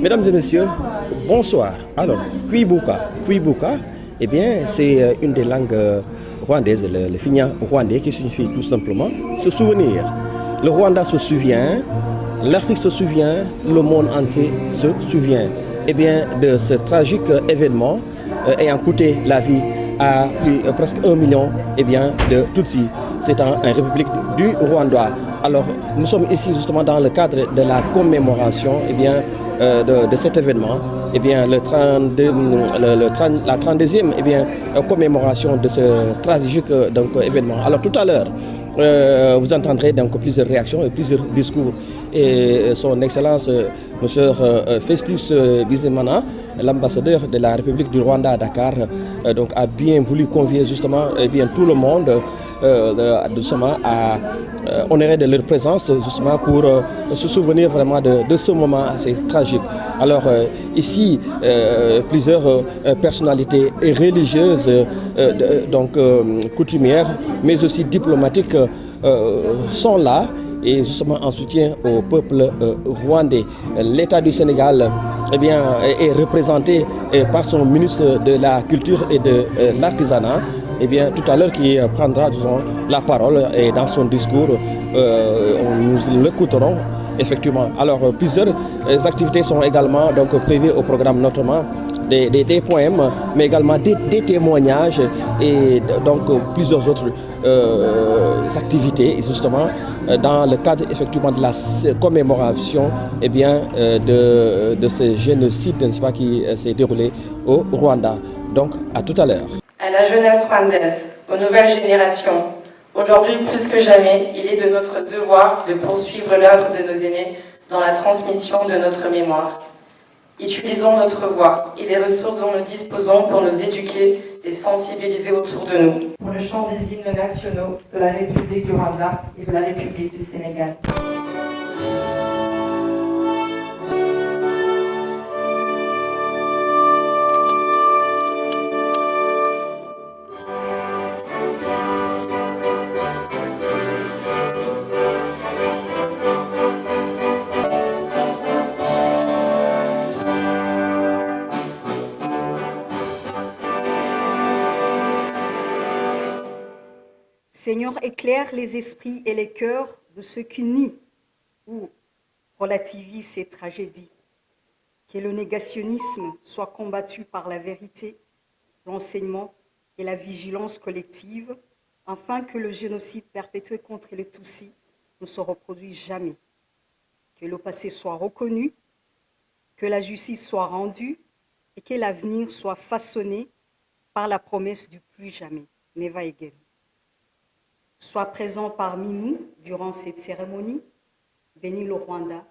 Mesdames et messieurs, bonsoir. Alors, Kwibuka, eh bien, c'est une des langues rwandaises, le fignan rwandais, qui signifie tout simplement se souvenir. Le Rwanda se souvient, l'Afrique se souvient, le monde entier se souvient. Eh bien, de ce tragique événement ayant coûté la vie à presque 1 million de Tutsis. C'est en République du Rwanda. Alors, nous sommes ici justement dans le cadre de la commémoration de cet événement. La 32e commémoration de ce tragique événement. Alors, tout à l'heure, vous entendrez donc plusieurs réactions et plusieurs discours. Et son Excellence, M. Festus Bizimana, l'ambassadeur de la République du Rwanda à Dakar, a bien voulu convier justement tout le monde à honorer de leur présence justement pour se souvenir vraiment de ce moment assez tragique. Alors ici, plusieurs personnalités religieuses, coutumières, mais aussi diplomatiques sont là, et justement en soutien au peuple rwandais. L'État du Sénégal est représenté par son ministre de la Culture et de l'Artisanat, tout à l'heure qui prendra la parole, et dans son discours, nous l'écouterons effectivement. Alors plusieurs activités sont également prévues au programme, notamment des poèmes, mais également des témoignages et plusieurs autres activités, justement dans le cadre effectivement de la commémoration de ce génocide, n'est-ce pas, qui s'est déroulé au Rwanda. Donc à tout à l'heure. À la jeunesse rwandaise, aux nouvelles générations, aujourd'hui plus que jamais, il est de notre devoir de poursuivre l'œuvre de nos aînés dans la transmission de notre mémoire. Utilisons notre voix et les ressources dont nous disposons pour nous éduquer et sensibiliser autour de nous. Pour le chant des hymnes nationaux de la République du Rwanda et de la République du Sénégal. Seigneur, éclaire les esprits et les cœurs de ceux qui nient ou relativisent ces tragédies. Que le négationnisme soit combattu par la vérité, l'enseignement et la vigilance collective, afin que le génocide perpétré contre les Tutsis ne se reproduise jamais. Que le passé soit reconnu, que la justice soit rendue et que l'avenir soit façonné par la promesse du plus jamais, never again. Sois présent parmi nous durant cette cérémonie. Bénis le Rwanda,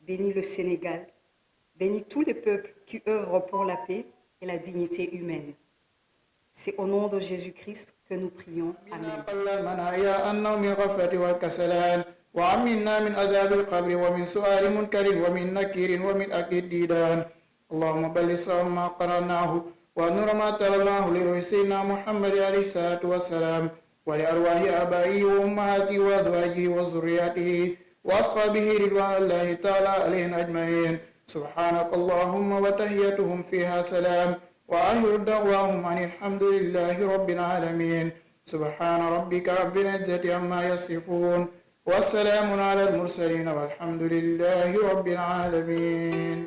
bénis le Sénégal, bénis tous les peuples qui œuvrent pour la paix et la dignité humaine. C'est au nom de Jésus-Christ que nous prions. Amen. ولأرواح آبائه وأمهاته وأزواجه وذرياته وأصحابه رضوان الله تعالى عليهم أجمعين. سبحانك اللهم وتحيتهم فيها سلام وآخر دعواهم أن الحمد لله رب العالمين. سبحان ربك رب العزة عما يصفون والسلام على المرسلين والحمد لله رب العالمين.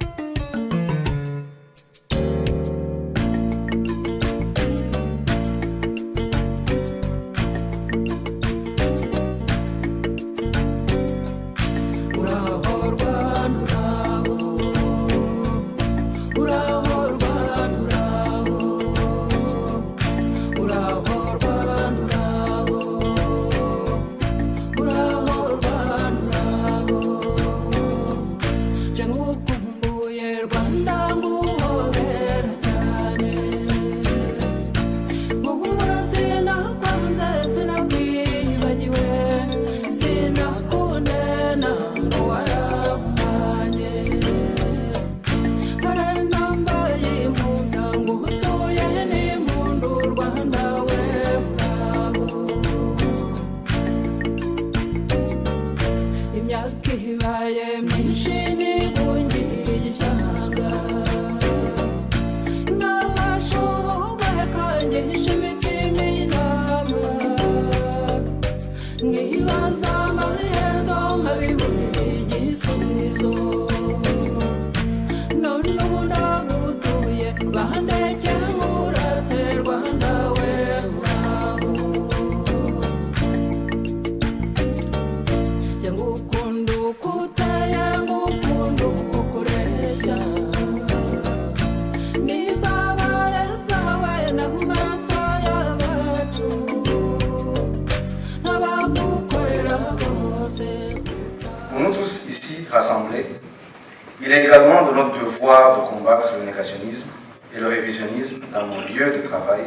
Il est également de notre devoir de combattre le négationnisme et le révisionnisme dans nos lieux de travail,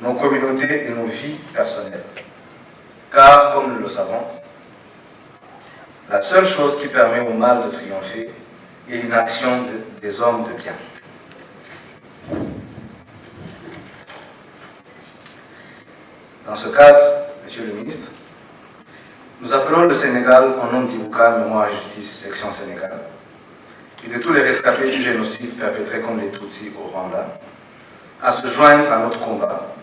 nos communautés et nos vies personnelles. Car, comme nous le savons, la seule chose qui permet au mal de triompher est l'inaction des hommes de bien. Dans ce cadre, Monsieur le ministre, nous appelons le Sénégal au nom d'Ibuka, Mémoire et Justice, section Sénégal, et de tous les rescapés du génocide perpétré contre les Tutsis au Rwanda, à se joindre à notre combat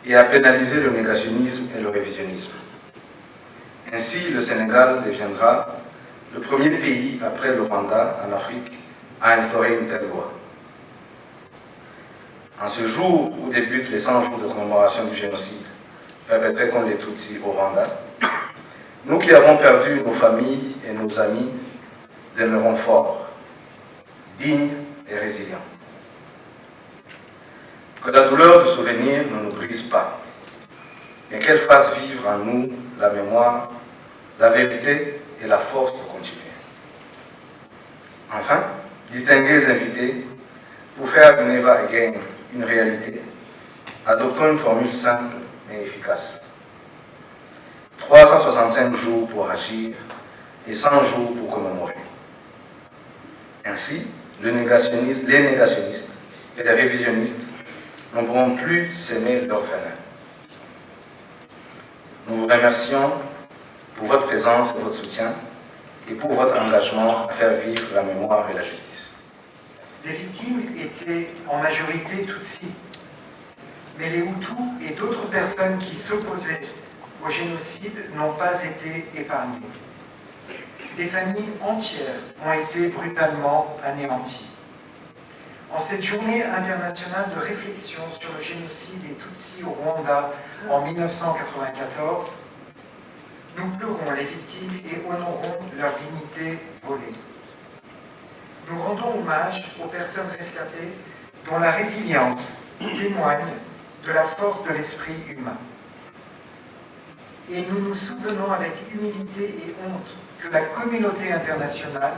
et à pénaliser le négationnisme et le révisionnisme. Ainsi, le Sénégal deviendra le premier pays après le Rwanda en Afrique à instaurer une telle loi. En ce jour où débutent les 100 jours de commémoration du génocide perpétré contre les Tutsis au Rwanda, nous qui avons perdu nos familles et nos amis demeurons forts, dignes et résilients. Que la douleur du souvenir ne nous brise pas, mais qu'elle fasse vivre en nous la mémoire, la vérité et la force de continuer. Enfin, distingués invités, pour faire de Never Again une réalité, adoptons une formule simple mais efficace. 365 jours pour agir et 100 jours pour commémorer. Ainsi, les négationnistes et les révisionnistes ne pourront plus s'aimer leur venin. Nous vous remercions pour votre présence et votre soutien et pour votre engagement à faire vivre la mémoire et la justice. Les victimes étaient en majorité Tutsis, mais les Hutus et d'autres personnes qui s'opposaient au génocide n'ont pas été épargnées. Des familles entières ont été brutalement anéanties. En cette journée internationale de réflexion sur le génocide des Tutsis au Rwanda en 1994, nous pleurons les victimes et honorons leur dignité volée. Nous rendons hommage aux personnes rescapées dont la résilience témoigne de la force de l'esprit humain. Et nous nous souvenons avec humilité et honte que la communauté internationale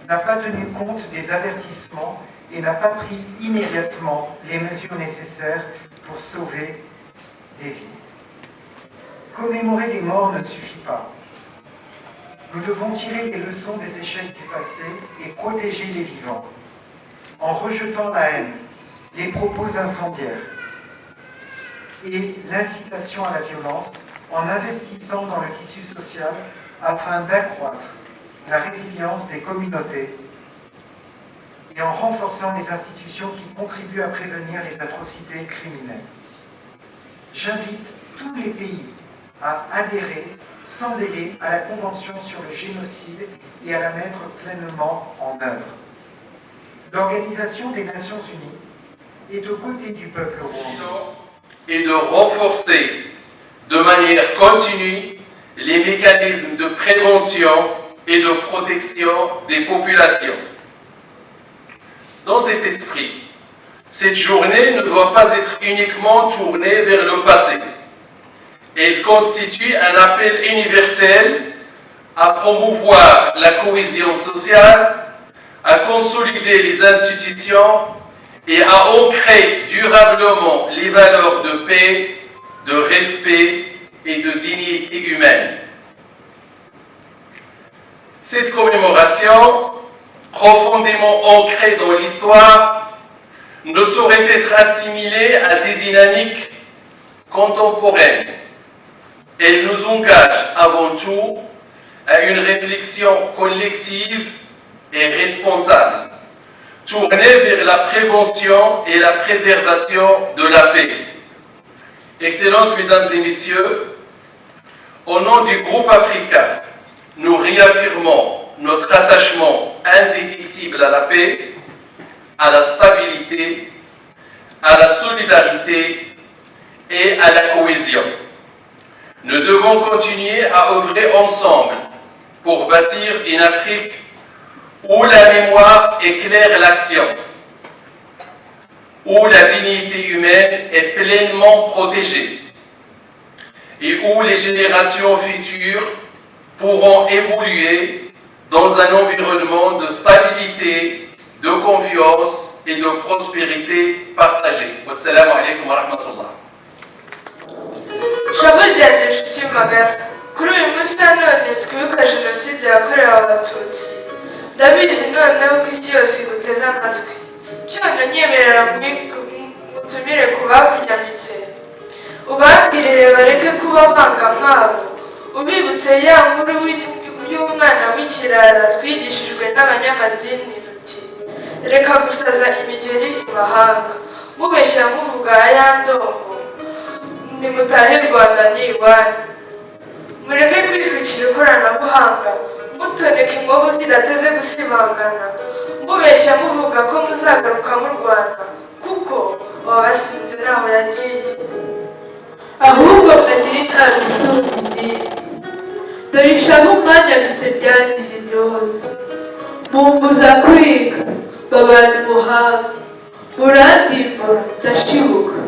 n'a pas tenu compte des avertissements et n'a pas pris immédiatement les mesures nécessaires pour sauver des vies. Commémorer les morts ne suffit pas. Nous devons tirer les leçons des échecs du passé et protéger les vivants, en rejetant la haine, les propos incendiaires et l'incitation à la violence, en investissant dans le tissu social afin d'accroître la résilience des communautés et en renforçant les institutions qui contribuent à prévenir les atrocités criminelles. J'invite tous les pays à adhérer sans délai à la Convention sur le génocide et à la mettre pleinement en œuvre. L'Organisation des Nations Unies est aux côtés du peuple rwandais. Et de renforcer de manière continue les mécanismes de prévention et de protection des populations. Dans cet esprit, cette journée ne doit pas être uniquement tournée vers le passé. Elle constitue un appel universel à promouvoir la cohésion sociale, à consolider les institutions et à ancrer durablement les valeurs de paix, de respect et de dignité humaine. Cette commémoration, profondément ancrée dans l'histoire, ne saurait être assimilée à des dynamiques contemporaines. Elle nous engage avant tout à une réflexion collective et responsable, tournée vers la prévention et la préservation de la paix. Excellences, Mesdames et Messieurs, au nom du groupe africain, nous réaffirmons notre attachement indéfectible à la paix, à la stabilité, à la solidarité et à la cohésion. Nous devons continuer à œuvrer ensemble pour bâtir une Afrique où la mémoire éclaire l'action, où la dignité humaine est pleinement protégée et où les générations futures pourront évoluer dans un environnement de stabilité, de confiance et de prospérité partagée. Wassalamu alaikum wa rahmatullah. Shabujaje nshuti magara, kuri uyu munsi wa none twibuka jenoside yakorewe abatutsi. Ndabizi noneho ko isi yose iguteze amatwi. Cyono nyemerera mutumire ku bakunyamitse. Ubabwirire bareke kuba banga mwabo. Ubibutse ya nkuru y'umwana w'ikirara twigishijwe n'abanyamadini ruti reka gusaza imigeri imahanga. Mubeshya muvuga ya ndongo. Nimutahe Rwanda ni iwanyu. Mureke kwitwikira ikoranabuhanga, mutoneka inkovu zidateze gusibangana, mubeshya muvuga ko muzagaruka mu Rwanda, kuko wabasinze ntaho yagiye. Ahubwo bagira inama isumba izindi. Dore ishavu mwanyamise ryangize intyoza. Mumbuza kwiga, babana umuhanga. Murandimbura ndashibuka.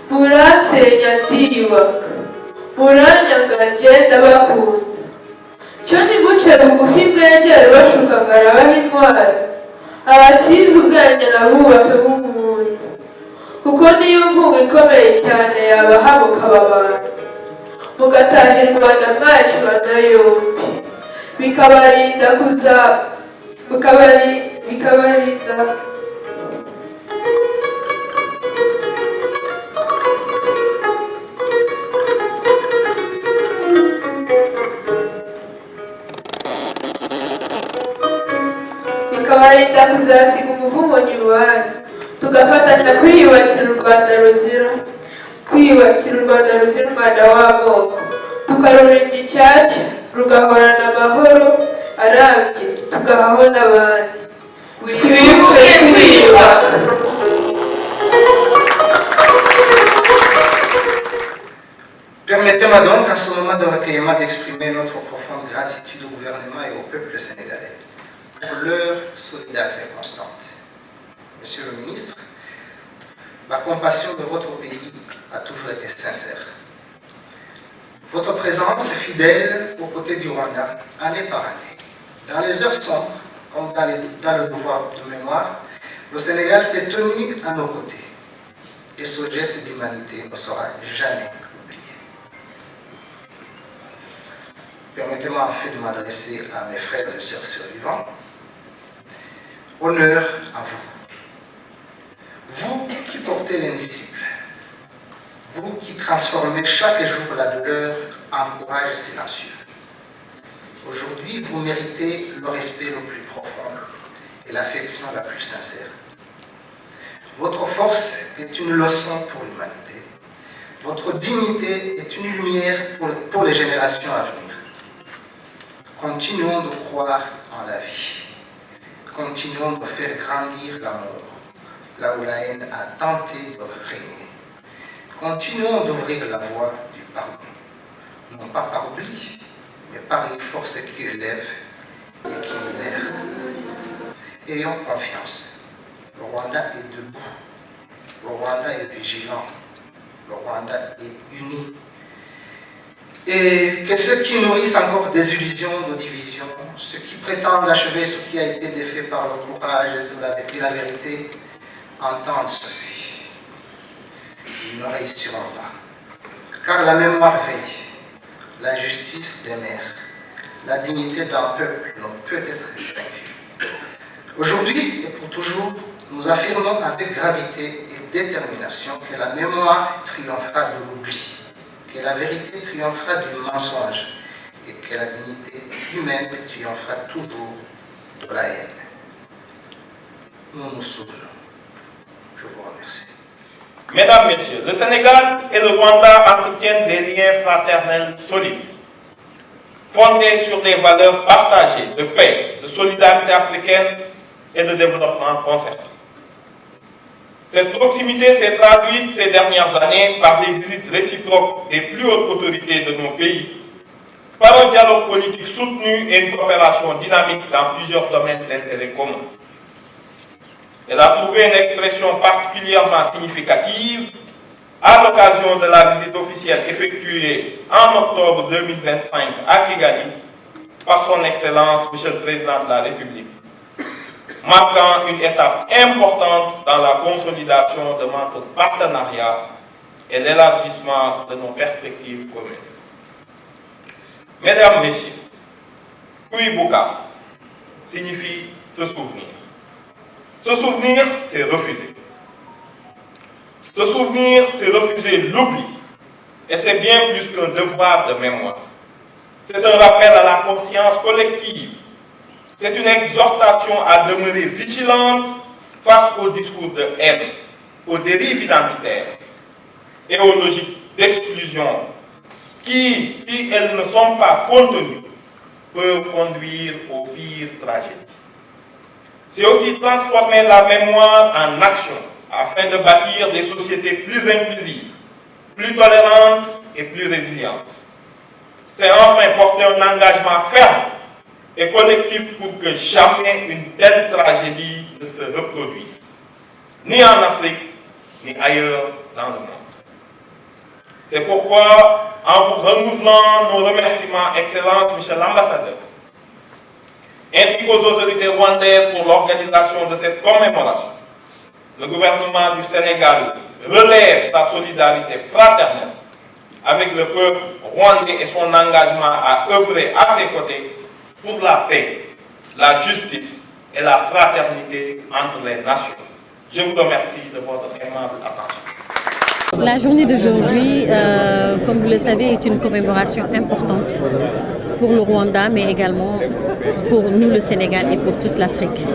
Muransenya ndiyubaka. Muranyanga ngenda bakunda. Cyo nimuce bugufi mwegere bashuka ngo arabaha intwari. Abatize ubwenge nabubake nk'umuntu. Kuko niyo mvugo ikomeye cyane yabahabuka abantu. Mugatahira u Rwanda mwakibana yombi. Bikabarinda kuzasiga umuvumo nyuwani. Tugafatanya kwiyubakira u Rwanda ruzira u Rwanda w'amoko. Tukarurinda icyacyo, rugahorana amahoro arambye, tugahaho n'abandi. Twibuke twiyubaka. Permettez-moi donc à ce moment de recueillement d'exprimer notre profonde gratitude au gouvernement et au peuple sénégalais pour leur solidarité constante. Monsieur le ministre, la compassion de votre pays a toujours été sincère. Votre présence fidèle aux côtés du Rwanda, année par année, dans les heures sombres, comme dans le devoir de mémoire, le Sénégal s'est tenu à nos côtés. Et ce geste d'humanité ne sera jamais oublié. Permettez-moi en fait de m'adresser à mes frères et sœurs survivants. Honneur à vous. Vous qui portez l'indicible. Vous qui transformez chaque jour la douleur en courage silencieux. Aujourd'hui, vous méritez le respect le plus profond et l'affection la plus sincère. Votre force est une leçon pour l'humanité. Votre dignité est une lumière pour les générations à venir. Continuons de croire en la vie. Continuons de faire grandir l'amour, là où la haine a tenté de régner. Continuons d'ouvrir la voie du pardon, non pas par oubli, mais par une force qui élève et qui libère. Ayons confiance. Le Rwanda est debout. Le Rwanda est vigilant. Le Rwanda est uni. Et que ceux qui nourrissent encore des illusions de division, ceux qui prétendent achever ce qui a été défait par le courage et la vérité, entendent ceci. Ils ne réussiront pas. Car la mémoire veille, la justice demeure, la dignité d'un peuple ne peut être vaincue. Aujourd'hui et pour toujours, nous affirmons avec gravité et détermination que la mémoire triomphera de l'oubli, que la vérité triomphera du mensonge et que la dignité humaine triomphera toujours de la haine. Nous nous souvenons. Je vous remercie. Mesdames, Messieurs, le Sénégal et le Rwanda entretiennent des liens fraternels solides, fondés sur des valeurs partagées de paix, de solidarité africaine et de développement concerté. Cette proximité s'est traduite ces dernières années par des visites réciproques des plus hautes autorités de nos pays, par un dialogue politique soutenu et une coopération dynamique dans plusieurs domaines d'intérêt commun. Elle a trouvé une expression particulièrement significative à l'occasion de la visite officielle effectuée en octobre 2025 à Kigali par son Excellence, Monsieur le Président de la République, marquant une étape importante dans la consolidation de notre partenariat et l'élargissement de nos perspectives communes. Mesdames, Messieurs, Kuibuka signifie se souvenir. Se souvenir, c'est refuser. Se souvenir, c'est refuser l'oubli. Et c'est bien plus qu'un devoir de mémoire. C'est un rappel à la conscience collective. C'est une exhortation à demeurer vigilante face aux discours de haine, aux dérives identitaires et aux logiques d'exclusion qui, si elles ne sont pas contenues, peuvent conduire aux pires tragédies. C'est aussi transformer la mémoire en action afin de bâtir des sociétés plus inclusives, plus tolérantes et plus résilientes. C'est enfin porter un engagement ferme et collectif pour que jamais une telle tragédie ne se reproduise, ni en Afrique, ni ailleurs dans le monde. C'est pourquoi, en vous renouvelant nos remerciements, Excellence, Monsieur l'Ambassadeur, ainsi qu'aux autorités rwandaises pour l'organisation de cette commémoration, le gouvernement du Sénégal relève sa solidarité fraternelle avec le peuple rwandais et son engagement à œuvrer à ses côtés pour la paix, la justice et la fraternité entre les nations. Je vous remercie de votre aimable attention. La journée d'aujourd'hui, comme vous le savez, est une commémoration importante pour le Rwanda, mais également pour nous, le Sénégal, et pour toute l'Afrique,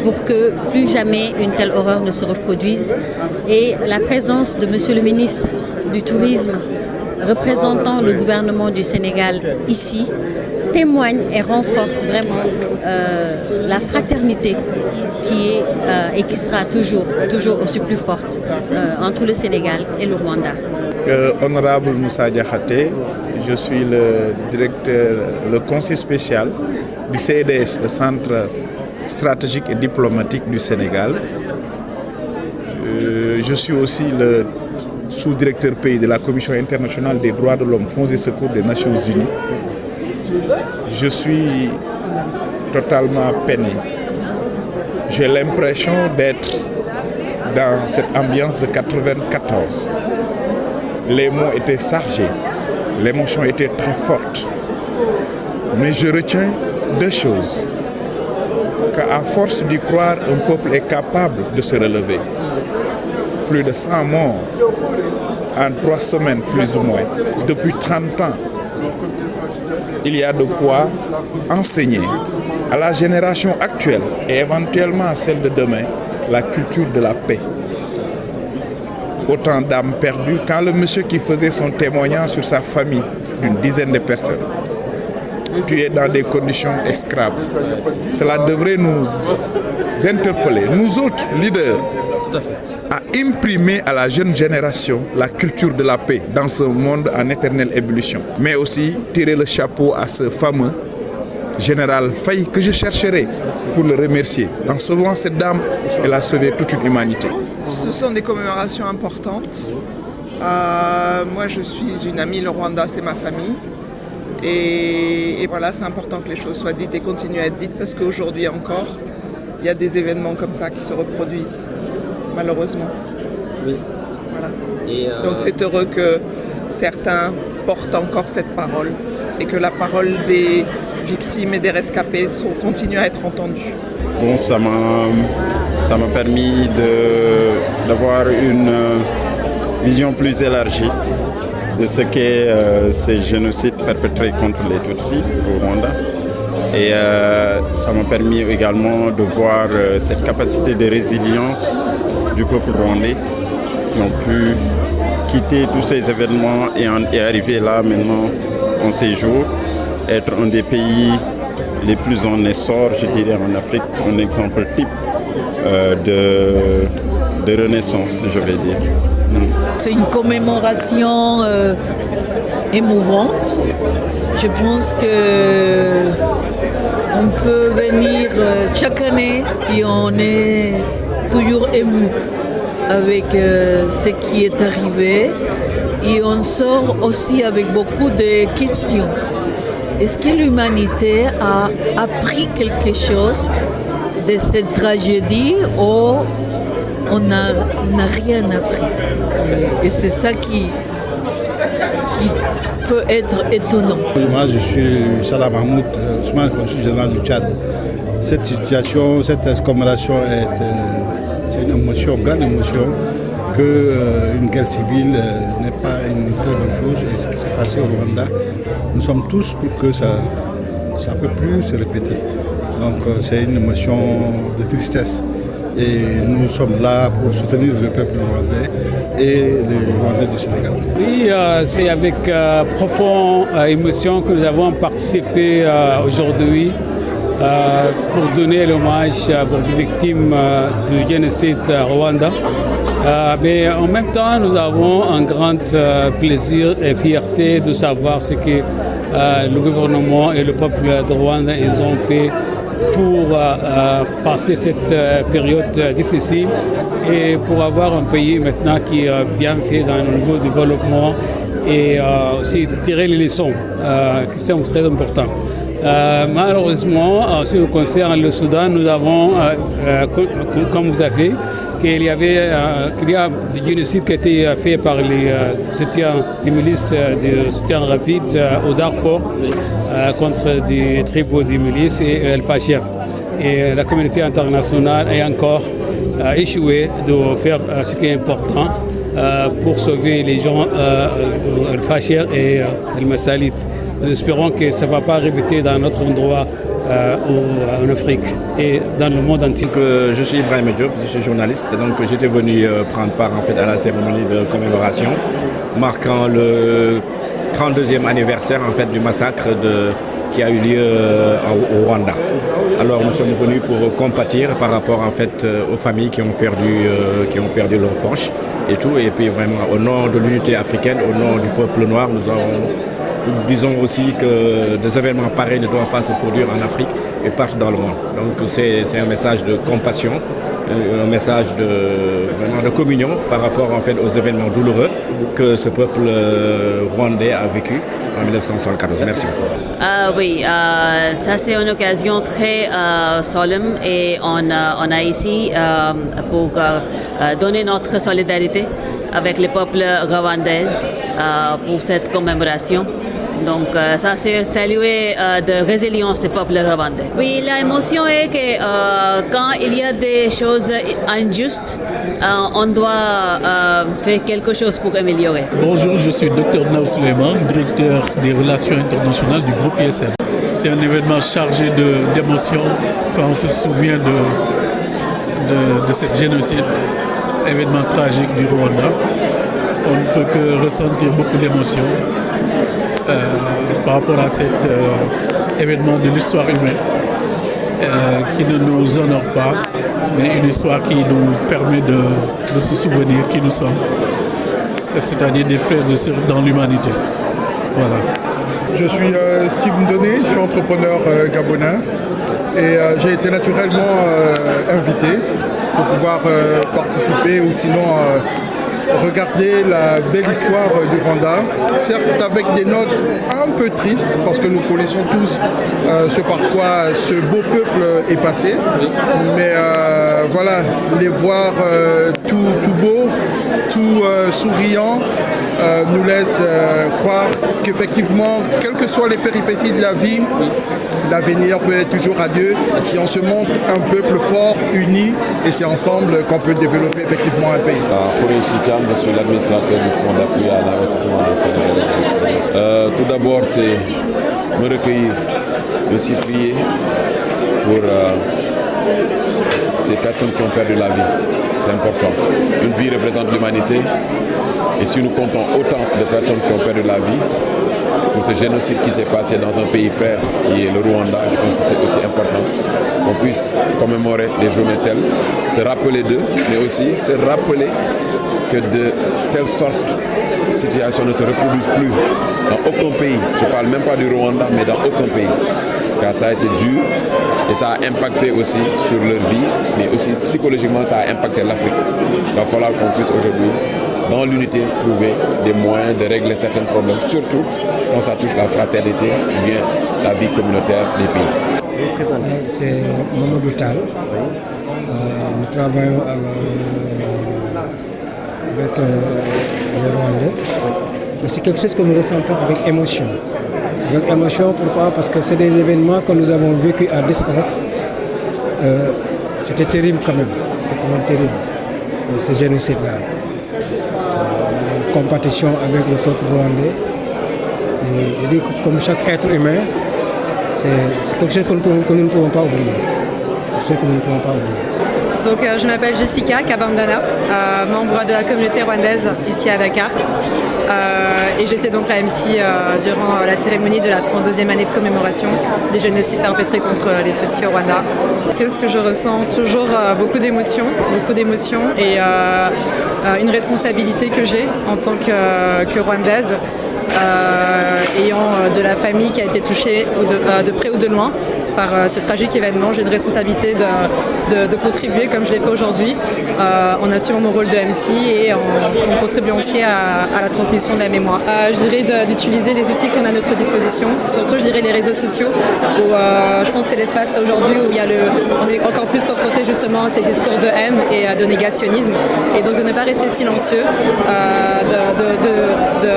pour que plus jamais une telle horreur ne se reproduise. Et la présence de Monsieur le ministre du Tourisme, représentant le gouvernement du Sénégal ici, témoigne et renforce vraiment la fraternité qui est et qui sera toujours aussi plus forte entre le Sénégal et le Rwanda. Honorable Moussa Diakhaté, je suis le directeur, le conseiller spécial du CEDS, le Centre stratégique et diplomatique du Sénégal. Je suis aussi le sous-directeur pays de la Commission internationale des droits de l'homme, Fonds et secours des Nations Unies. Je suis totalement peiné. J'ai l'impression d'être dans cette ambiance de 1994. Les mots étaient chargés, l'émotion était très forte. Mais je retiens deux choses. Qu'à force d'y croire, un peuple est capable de se relever. Plus de 100 morts en 3 semaines, plus ou moins, depuis 30 ans. Il y a de quoi enseigner à la génération actuelle et éventuellement à celle de demain la culture de la paix. Autant d'âmes perdues quand le monsieur qui faisait son témoignage sur sa famille d'une dizaine de personnes tuées dans des conditions exécrables. Cela devrait nous interpeller, nous autres leaders, à imprimer à la jeune génération la culture de la paix dans ce monde en éternelle ébullition. Mais aussi tirer le chapeau à ce fameux général Faye que je chercherai pour le remercier. En sauvant cette dame, elle a sauvé toute une humanité. Ce sont des commémorations importantes. Moi je suis une amie, le Rwanda c'est ma famille. Et voilà, c'est important que les choses soient dites et continuent à être dites parce qu'aujourd'hui encore, il y a des événements comme ça qui se reproduisent, malheureusement. Oui. Voilà. Donc c'est heureux que certains portent encore cette parole et que la parole des victimes et des rescapés continue à être entendue. Bon, ça m'a permis d'avoir une vision plus élargie de ce qu'est ces génocides perpétrés contre les Tutsis au Rwanda. Et ça m'a permis également de voir cette capacité de résilience du peuple rwandais qui ont pu quitter tous ces événements et arriver là maintenant en séjour, être un des pays les plus en essor, je dirais, en Afrique, un exemple type de renaissance, je vais dire. C'est une commémoration émouvante. Je pense que on peut venir chaque année et on est toujours ému avec ce qui est arrivé et on sort aussi avec beaucoup de questions. est-ce que l'humanité a appris quelque chose de cette tragédie ou on n'a rien appris? Et c'est ça qui peut être étonnant. Moi, je suis Salah Mahmoud, Ousmane, consul général du Tchad. Cette situation, cette commémoration c'est une émotion, une grande émotion, qu'une guerre civile n'est pas une très bonne chose. Et ce qui s'est passé au Rwanda, nous sommes tous pour que ça ne peut plus se répéter. Donc c'est une émotion de tristesse. Et nous sommes là pour soutenir le peuple rwandais et les Rwandais du Sénégal. Oui, c'est avec profonde émotion que nous avons participé aujourd'hui pour donner l'hommage aux victimes du génocide Rwanda. Mais en même temps, nous avons un grand plaisir et fierté de savoir ce que le gouvernement et le peuple de Rwanda ils ont fait pour passer cette période difficile et pour avoir un pays maintenant qui est bien fait dans le niveau du développement et aussi tirer les leçons qui sont très importantes. Malheureusement, en ce qui concerne le Soudan, nous avons, comme vous avez, qu'il y a du génocide qui a été fait par les soutiens des milices de soutien rapide au Darfour contre des tribus des milices et El-Fachir. Et la communauté internationale a encore échoué de faire ce qui est important pour sauver les gens El-Fachir et El-Massalit. Nous espérons que ça ne va pas répéter dans notre endroit en Afrique et dans le monde entier. Je suis Ibrahim Diop, je suis journaliste, donc j'étais venu prendre part en fait à la cérémonie de commémoration marquant le 32e anniversaire en fait du massacre qui a eu lieu au Rwanda. Alors nous sommes venus pour compatir par rapport en fait aux familles qui ont perdu leurs proches et tout, et puis vraiment au nom de l'unité africaine, au nom du peuple noir, nous disons aussi que des événements pareils ne doivent pas se produire en Afrique et partout dans le monde. Donc c'est un message de compassion, un message de communion par rapport en fait aux événements douloureux que ce peuple rwandais a vécu en 1974. Merci beaucoup. Oui, ça c'est une occasion très solemne et on a ici pour donner notre solidarité avec le peuple rwandais pour cette commémoration. Donc ça c'est saluer de résilience du peuple rwandais. Oui, l'émotion est que quand il y a des choses injustes, on doit faire quelque chose pour améliorer. Bonjour, je suis Dr Naou Suleiman, directeur des relations internationales du groupe ISN. C'est un événement chargé d'émotions quand on se souvient de ce génocide, événement tragique du Rwanda. On ne peut que ressentir beaucoup d'émotions par rapport à cet événement de l'histoire humaine qui ne nous honore pas, mais une histoire qui nous permet de se souvenir qui nous sommes, c'est-à-dire des frères et sœurs dans l'humanité. Voilà. Je suis Steve Ndonné, je suis entrepreneur gabonais et j'ai été naturellement invité pour pouvoir participer ou sinon regarder la belle histoire du Rwanda, certes avec des notes un peu tristes parce que nous connaissons tous ce par quoi ce beau peuple est passé, mais voilà, les voir tout beau, tout souriant nous laisse croire qu'effectivement, quelles que soient les péripéties de la vie, l'avenir peut être toujours radieux si on se montre un peuple fort, uni, et c'est ensemble qu'on peut développer effectivement un pays. Je suis l'administrateur du Fonds d'appui à l'investissement des Sénégalais. Tout d'abord, c'est me recueillir, aussi prier pour ces personnes qui ont perdu la vie. C'est important. Une vie représente l'humanité. Et si nous comptons autant de personnes qui ont perdu la vie, pour ce génocide qui s'est passé dans un pays frère qui est le Rwanda, je pense que c'est aussi important qu'on puisse commémorer des journées telles, se rappeler d'eux, mais aussi se rappeler que de telle sorte de situation ne se reproduise plus dans aucun pays. Je ne parle même pas du Rwanda, mais dans aucun pays. Car ça a été dur et ça a impacté aussi sur leur vie, mais aussi psychologiquement ça a impacté l'Afrique. Il va falloir qu'on puisse aujourd'hui, dans l'unité, trouver des moyens de régler certains problèmes, surtout quand ça touche la fraternité ou bien la vie communautaire des pays. C'est Mamadou Tal. Nous travaillons avec les Rwandais. C'est quelque chose que nous ressentons avec émotion. Avec émotion, pourquoi? Parce que c'est des événements que nous avons vécus à distance. C'était terrible quand même. C'était quand même terrible, ce génocide-là. Compétition avec le peuple rwandais. Et je dis que comme chaque être humain, c'est quelque chose que nous ne pouvons pas oublier. Donc, je m'appelle Jessica Kabandana, membre de la communauté rwandaise ici à Dakar. Et j'étais donc la MC durant la cérémonie de la 32e année de commémoration des génocides perpétrés contre les Tutsis au Rwanda. Qu'est-ce que je ressens? Toujours beaucoup d'émotions et une responsabilité que j'ai en tant que Rwandaise, ayant de la famille qui a été touchée de près ou de loin par ce tragique événement. J'ai une responsabilité de contribuer comme je l'ai fait aujourd'hui en assumant mon rôle de MC et en contribuant aussi à la transmission de la mémoire. Je dirais d'utiliser les outils qu'on a à notre disposition, surtout je dirais les réseaux sociaux où je pense que c'est l'espace aujourd'hui où on est encore plus confronté justement à ces discours de haine et de négationnisme, et donc de ne pas rester silencieux,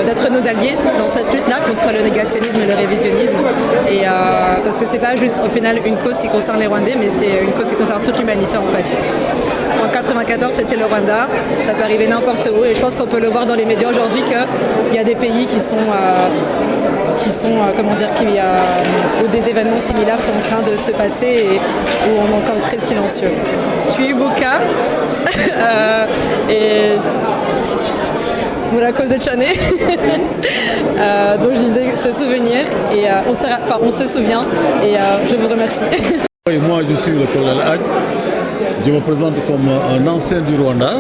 d'être nos alliés dans cette lutte-là contre le négationnisme et le révisionnisme, et parce que c'est pas juste au final une cause qui concerne les Rwandais, mais c'est une cause qui concerne toute l'humanité en fait. En 1994 c'était le Rwanda, ça peut arriver n'importe où, et je pense qu'on peut le voir dans les médias aujourd'hui qu'il y a des pays où des événements similaires sont en train de se passer et où on est encore très silencieux. Tuibuka et Murakoze Chane. Donc je disais se souvenir et on se souvient et je vous remercie. Et moi je suis le colonel Ag. Je me présente comme un ancien du Rwanda,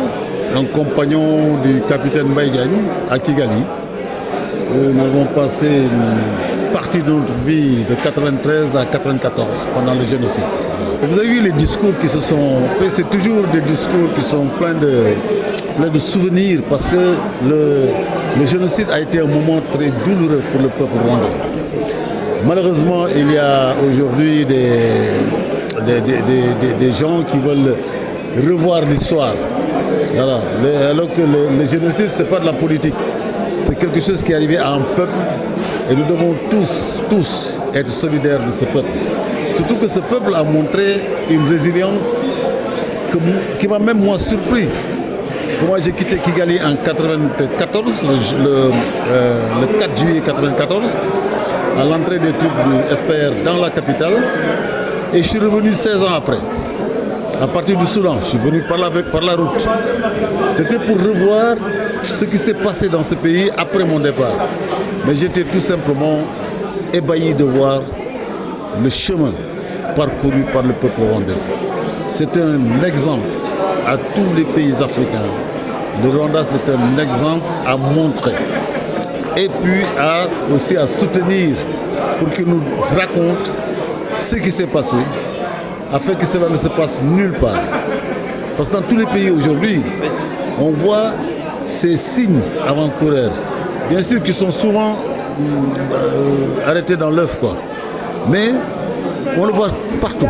un compagnon du capitaine Mbaïgagne à Kigali, où nous avons passé une partie de notre vie de 1993 à 1994 pendant le génocide. Vous avez vu les discours qui se sont faits, c'est toujours des discours qui sont pleins de souvenirs, parce que le génocide a été un moment très douloureux pour le peuple rwandais. Malheureusement, il y a aujourd'hui des gens qui veulent revoir l'histoire. Voilà. Alors que le génocide, ce n'est pas de la politique. C'est quelque chose qui est arrivé à un peuple et nous devons tous être solidaires de ce peuple. Surtout que ce peuple a montré une résilience qui m'a même moi surpris. Moi j'ai quitté Kigali en 1994, le 4 juillet 1994, à l'entrée des troupes du FPR dans la capitale. Et je suis revenu 16 ans après, à partir du Soudan. Je suis venu par la route. C'était pour revoir ce qui s'est passé dans ce pays après mon départ. Mais j'étais tout simplement ébahi de voir le chemin parcouru par le peuple rwandais. C'est un exemple à tous les pays africains. Le Rwanda, c'est un exemple à montrer. Et puis aussi à soutenir pour qu'il nous raconte ce qui s'est passé, afin que cela ne se passe nulle part. Parce que dans tous les pays aujourd'hui, on voit ces signes avant-coureurs, bien sûr qui sont souvent arrêtés dans l'œuf, quoi. Mais on le voit partout.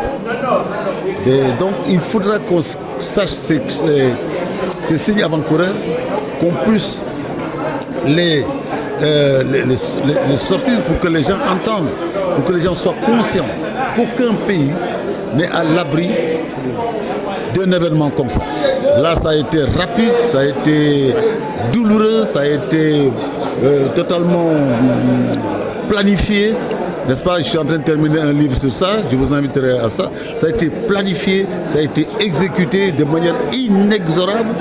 Et donc il faudra qu'on sache ces signes avant-coureurs, qu'on puisse les sortir pour que les gens entendent, pour que les gens soient conscients qu'aucun pays n'est à l'abri d'un événement comme ça. Là, ça a été rapide, ça a été douloureux, ça a été totalement planifié, n'est-ce pas? Je suis en train de terminer un livre sur ça, je vous inviterai à ça. Ça a été planifié, ça a été exécuté de manière inexorable,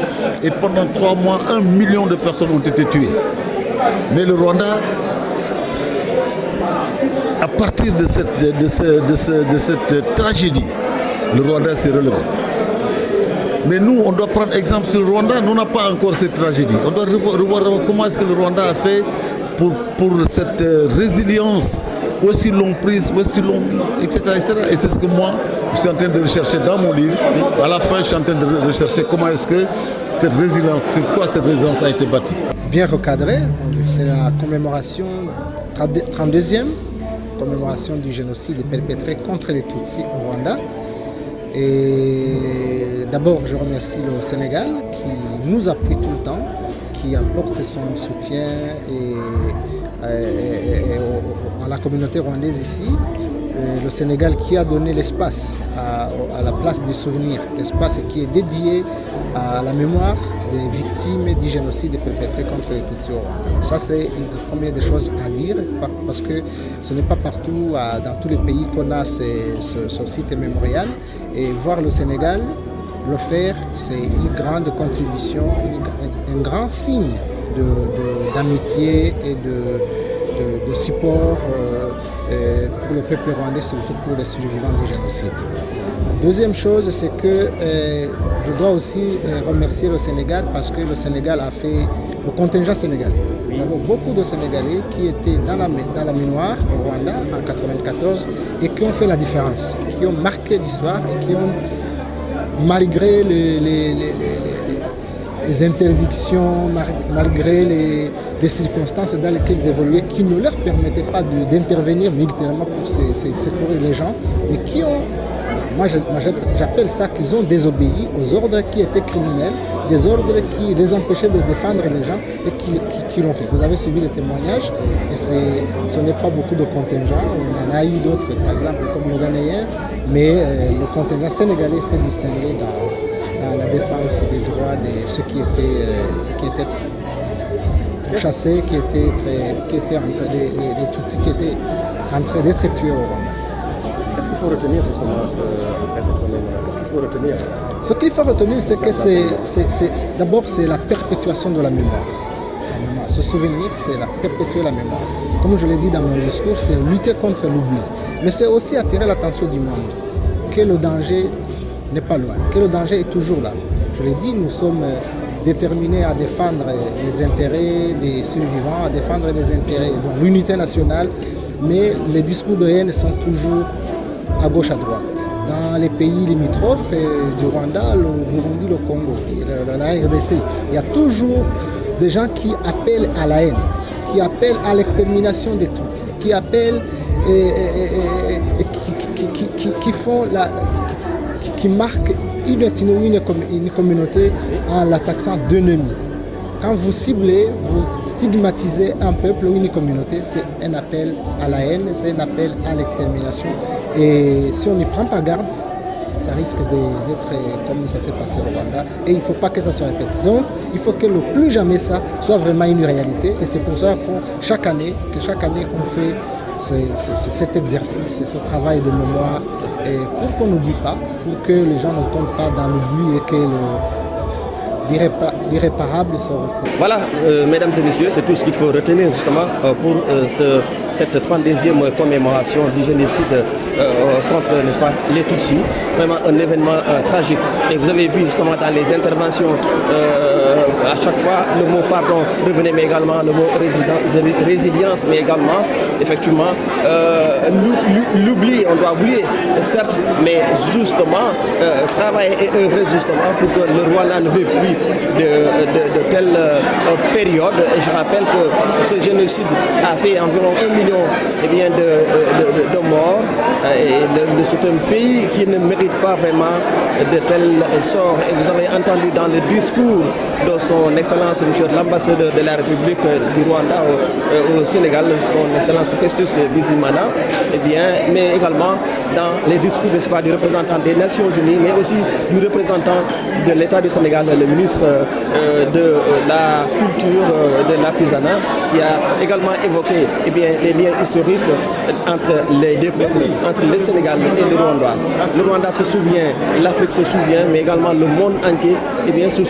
et pendant 3 mois, 1 million de personnes ont été tuées. Mais le Rwanda, à partir de cette tragédie, le Rwanda s'est relevé. Mais nous, on doit prendre exemple sur le Rwanda. Nous, on n'a pas encore cette tragédie. On doit revoir comment est-ce que le Rwanda a fait pour cette résilience. Où est-ce qu'ils l'ont prise, où est-ce qu'ils l'ont, etc., etc. Et c'est ce que moi, je suis en train de rechercher dans mon livre. À la fin, je suis en train de rechercher comment est-ce que cette résilience, sur quoi cette résilience a été bâtie. Bien recadré, c'est la commémoration 32e commémoration du génocide perpétré contre les Tutsis au Rwanda. Et d'abord, je remercie le Sénégal qui nous appuie tout le temps, qui apporte son soutien à la communauté rwandaise ici. Le Sénégal qui a donné l'espace à la place du souvenir, l'espace qui est dédié à la mémoire des victimes du génocide perpétré contre les Tutsis au Rwanda. Ça, c'est une première des choses à dire, parce que ce n'est pas partout, dans tous les pays, qu'on a ce site mémorial. Et voir le Sénégal le faire, c'est une grande contribution, un grand signe d'amitié et de support pour le peuple rwandais, surtout pour les survivants du génocide. Deuxième chose, c'est que je dois aussi remercier le Sénégal parce que le Sénégal a fait le contingent sénégalais. Nous avons beaucoup de Sénégalais qui étaient dans la mémoire au Rwanda en 1994 et qui ont fait la différence, qui ont marqué l'histoire et qui ont, malgré les interdictions, malgré les circonstances dans lesquelles ils évoluaient, qui ne leur permettaient pas d'intervenir militairement pour secourir les gens, mais qui ont, moi j'appelle ça qu'ils ont désobéi aux ordres qui étaient criminels, des ordres qui les empêchaient de défendre les gens et qui l'ont fait. Vous avez suivi les témoignages et ce n'est pas beaucoup de contingents, on en a eu d'autres, par exemple comme le Ghanéen, mais le contingent sénégalais s'est distingué dans la défense des droits de ceux qui étaient chassés, qui étaient entre les Tutsis qui étaient en train d'être tués au Rwanda. Qu'est-ce qu'il faut retenir justement après cette commémoration? Qu'est-ce qu'il faut retenir? Ce qu'il faut retenir, c'est que d'abord c'est la perpétuation de la mémoire. Se souvenir, c'est perpétuer la mémoire. Comme je l'ai dit dans mon discours, c'est lutter contre l'oubli. Mais c'est aussi attirer l'attention du monde, que le danger n'est pas loin, que le danger est toujours là. Je l'ai dit, nous sommes déterminés à défendre les intérêts des survivants, à défendre les intérêts de l'unité nationale, mais les discours de haine sont toujours à gauche, à droite. Dans les pays limitrophes du Rwanda, le Burundi, le Congo, la RDC, il y a toujours des gens qui appellent à la haine, qui appellent à l'extermination des Tutsis, qui appellent qui marquent une ethnie ou une communauté en l'attaquant d'ennemis. Quand vous ciblez, vous stigmatisez un peuple ou une communauté, c'est un appel à la haine, c'est un appel à l'extermination. Et si on n'y prend pas garde, ça risque d'être comme ça s'est passé au Rwanda. Et il ne faut pas que ça se répète. Donc, il faut que le plus jamais ça soit vraiment une réalité. Et c'est pour ça que chaque année on fait cet exercice, ce travail de mémoire, et pour qu'on n'oublie pas, pour que les gens ne tombent pas dans l'oubli et que l'irréparable se recouvre. Voilà, mesdames et messieurs, c'est tout ce qu'il faut retenir justement pour cette 32e commémoration du génocide contre, n'est-ce pas, les Tutsis. Vraiment un événement tragique. Et vous avez vu justement dans les interventions, à chaque fois, le mot pardon revenait, mais également le mot résilience, mais également, effectivement, l'oubli, on doit oublier, certes, mais justement, travailler et œuvrer justement pour que le Rwanda ne vive plus de telle période. Et je rappelle que ce génocide a fait environ 1 million de morts. Et c'est un pays qui ne mérite pas vraiment de tels sorts. Et vous avez entendu dans le discours de son Excellence, M. l'ambassadeur de la République du Rwanda au Sénégal, son Excellence Festus Bizimana, mais également dans les discours, n'est-ce pas, du représentant des Nations Unies, mais aussi du représentant de l'État du Sénégal, le ministre de la Culture, de l'Artisanat, qui a également évoqué les liens historiques entre les deux peuples, entre le Sénégal et le Rwanda. Le Rwanda se souvient, l'Afrique se souvient, mais également le monde entier se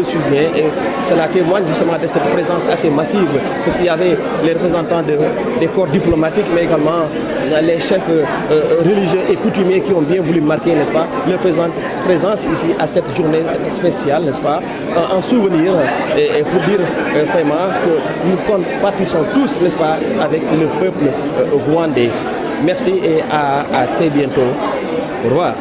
souvient. Et cela témoigne justement de cette présence assez massive, parce qu'il y avait les représentants des corps diplomatiques, mais également les chefs religieux et coutumiers qui ont bien voulu marquer, n'est-ce pas, leur présence ici à cette journée spéciale, n'est-ce pas, en souvenir et pour dire vraiment que nous compatissons tous, n'est-ce pas, avec le peuple rwandais. Merci et à très bientôt. Au revoir.